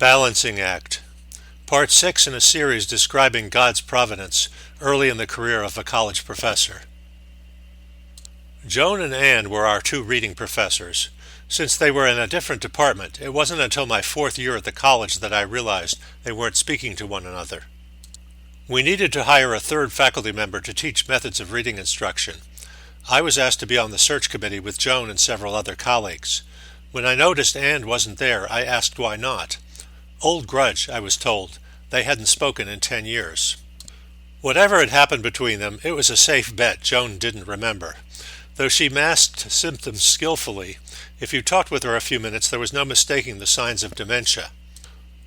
Balancing Act. Part 6 in a series describing God's providence early in the career of a college professor. Joan and Ann were our two reading professors. Since they were in a different department, it wasn't until my 4th year at the college that I realized they weren't speaking to one another. We needed to hire a third faculty member to teach methods of reading instruction. I was asked to be on the search committee with Joan and several other colleagues. When I noticed Ann wasn't there, I asked why not. Old grudge, I was told. They hadn't spoken in 10 years. Whatever had happened between them, it was a safe bet Joan didn't remember. Though she masked symptoms skillfully, if you talked with her a few minutes, there was no mistaking the signs of dementia.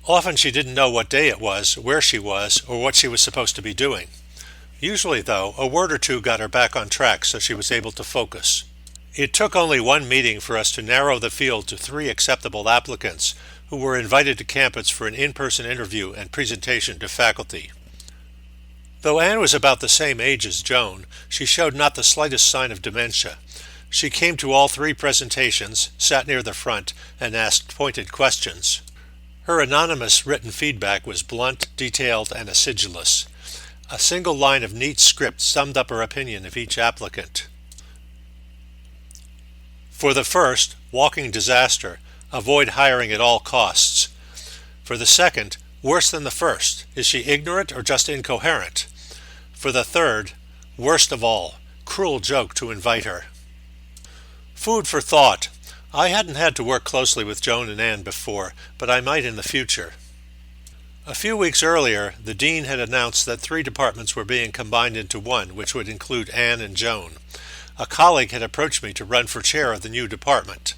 Often she didn't know what day it was, where she was, or what she was supposed to be doing. Usually, though, a word or two got her back on track so she was able to focus. It took only one meeting for us to narrow the field to 3 acceptable applicants who were invited to campus for an in-person interview and presentation to faculty. Though Ann was about the same age as Joan, she showed not the slightest sign of dementia. She came to all 3 presentations, sat near the front, and asked pointed questions. Her anonymous written feedback was blunt, detailed, and acidulous. A single line of neat script summed up her opinion of each applicant. For the first, walking disaster, avoid hiring at all costs. For the second, worse than the first, is she ignorant or just incoherent? For the third, worst of all, cruel joke to invite her. Food for thought. I hadn't had to work closely with Joan and Ann before, but I might in the future. A few weeks earlier, the dean had announced that 3 departments were being combined into one, which would include Ann and Joan. A colleague had approached me to run for chair of the new department.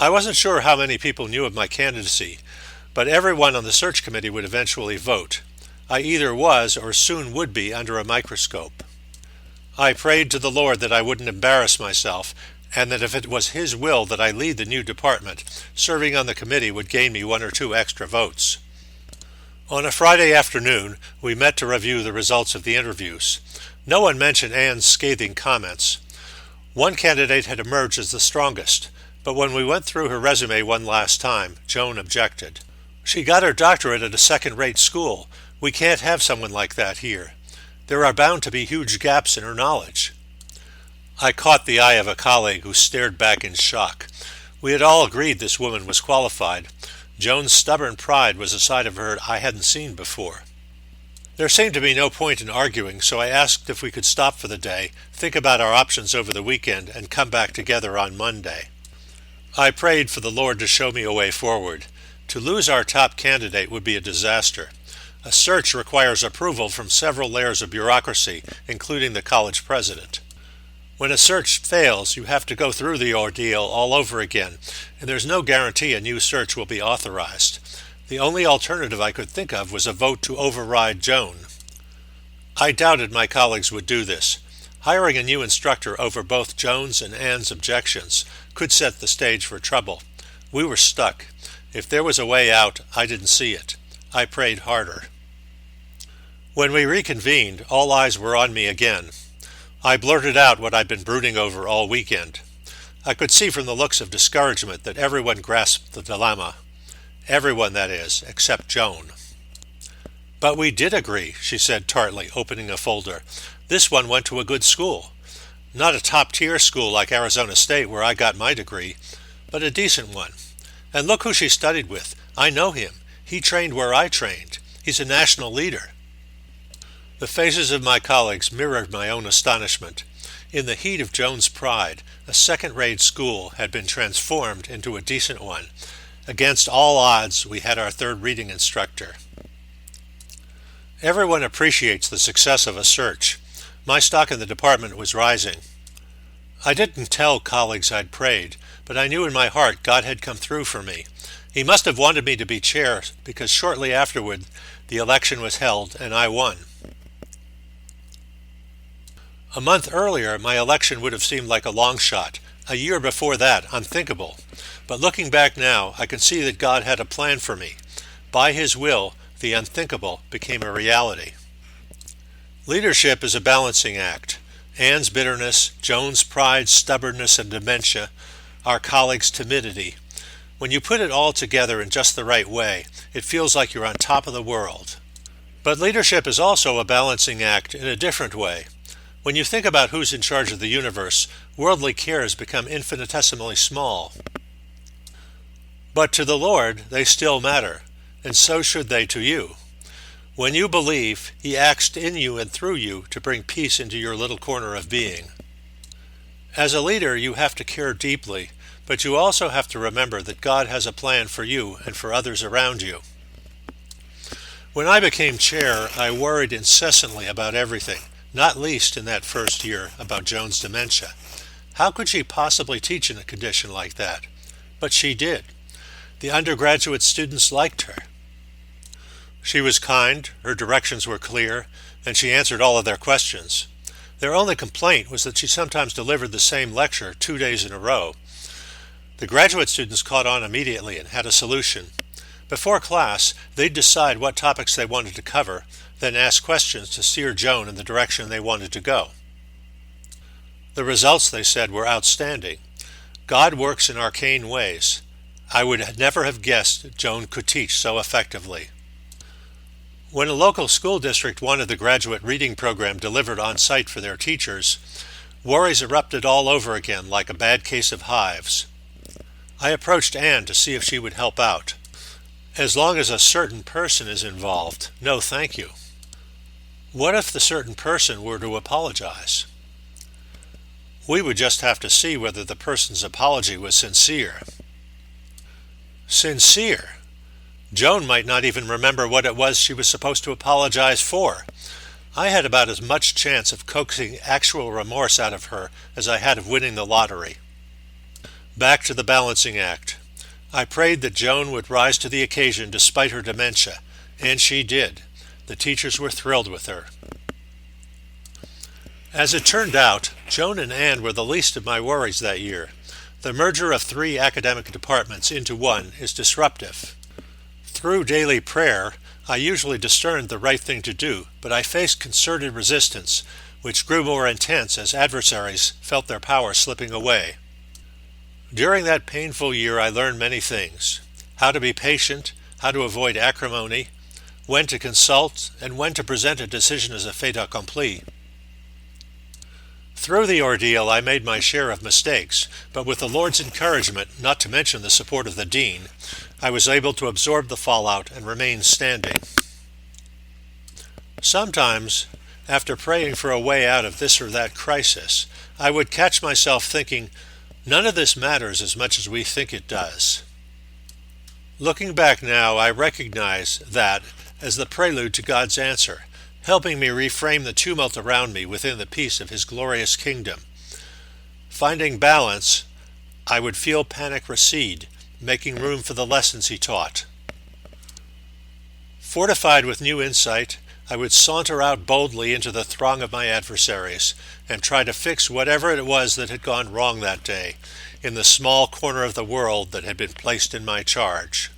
I wasn't sure how many people knew of my candidacy, but everyone on the search committee would eventually vote. I either was or soon would be under a microscope. I prayed to the Lord that I wouldn't embarrass myself, and that if it was His will that I lead the new department, serving on the committee would gain me 1 or 2 extra votes. On a Friday afternoon, we met to review the results of the interviews. No one mentioned Ann's scathing comments. One candidate had emerged as the strongest, but when we went through her resume one last time, Joan objected. She got her doctorate at a second-rate school. We can't have someone like that here. There are bound to be huge gaps in her knowledge. I caught the eye of a colleague who stared back in shock. We had all agreed this woman was qualified. Joan's stubborn pride was a side of her I hadn't seen before. There seemed to be no point in arguing, so I asked if we could stop for the day, think about our options over the weekend, and come back together on Monday. I prayed for the Lord to show me a way forward. To lose our top candidate would be a disaster. A search requires approval from several layers of bureaucracy, including the college president. When a search fails, you have to go through the ordeal all over again, and there's no guarantee a new search will be authorized. The only alternative I could think of was a vote to override Joan. I doubted my colleagues would do this. Hiring a new instructor over both Joan's and Ann's objections could set the stage for trouble. We were stuck. If there was a way out, I didn't see it. I prayed harder. When we reconvened, all eyes were on me again. I blurted out what I'd been brooding over all weekend. I could see from the looks of discouragement that everyone grasped the dilemma. Everyone, that is, except Joan. But we did agree, she said tartly, opening a folder. This one went to a good school. Not a top-tier school like Arizona State where I got my degree, but a decent one. And look who she studied with. I know him. He trained where I trained. He's a national leader. The faces of my colleagues mirrored my own astonishment. In the heat of Joan's pride, a second-rate school had been transformed into a decent one. Against all odds, we had our third reading instructor. Everyone appreciates the success of a search. My stock in the department was rising. I didn't tell colleagues I'd prayed, but I knew in my heart God had come through for me. He must have wanted me to be chair, because shortly afterward the election was held and I won. A month earlier, my election would have seemed like a long shot. A year before that, unthinkable. But looking back now, I can see that God had a plan for me. By His will, the unthinkable became a reality. Leadership is a balancing act. Ann's bitterness, Joan's pride, stubbornness, and dementia, our colleagues' timidity. When you put it all together in just the right way, it feels like you're on top of the world. But leadership is also a balancing act in a different way. When you think about who's in charge of the universe, worldly cares become infinitesimally small. But to the Lord, they still matter, and so should they to you. When you believe, He acts in you and through you to bring peace into your little corner of being. As a leader, you have to care deeply, but you also have to remember that God has a plan for you and for others around you. When I became chair, I worried incessantly about everything, not least in that first year about Joan's dementia. How could she possibly teach in a condition like that? But she did. The undergraduate students liked her. She was kind, her directions were clear, and she answered all of their questions. Their only complaint was that she sometimes delivered the same lecture 2 days in a row. The graduate students caught on immediately and had a solution. Before class, they'd decide what topics they wanted to cover, then ask questions to steer Joan in the direction they wanted to go. The results, they said, were outstanding. God works in arcane ways. I would never have guessed Joan could teach so effectively. When a local school district wanted the graduate reading program delivered on site for their teachers, worries erupted all over again like a bad case of hives. I approached Ann to see if she would help out. As long as a certain person is involved, no thank you. What if the certain person were to apologize? We would just have to see whether the person's apology was sincere. Sincere? Joan might not even remember what it was she was supposed to apologize for. I had about as much chance of coaxing actual remorse out of her as I had of winning the lottery. Back to the balancing act. I prayed that Joan would rise to the occasion despite her dementia, and she did. The teachers were thrilled with her. As it turned out, Joan and Ann were the least of my worries that year. The merger of 3 academic departments into one is disruptive. Through daily prayer, I usually discerned the right thing to do, but I faced concerted resistance, which grew more intense as adversaries felt their power slipping away. During that painful year, I learned many things: how to be patient, how to avoid acrimony, when to consult, and when to present a decision as a fait accompli. Through the ordeal, I made my share of mistakes, but with the Lord's encouragement, not to mention the support of the dean, I was able to absorb the fallout and remain standing. Sometimes, after praying for a way out of this or that crisis, I would catch myself thinking, none of this matters as much as we think it does. Looking back now, I recognize that as the prelude to God's answer, helping me reframe the tumult around me within the peace of His glorious kingdom. Finding balance, I would feel panic recede, making room for the lessons He taught. Fortified with new insight, I would saunter out boldly into the throng of my adversaries and try to fix whatever it was that had gone wrong that day in the small corner of the world that had been placed in my charge.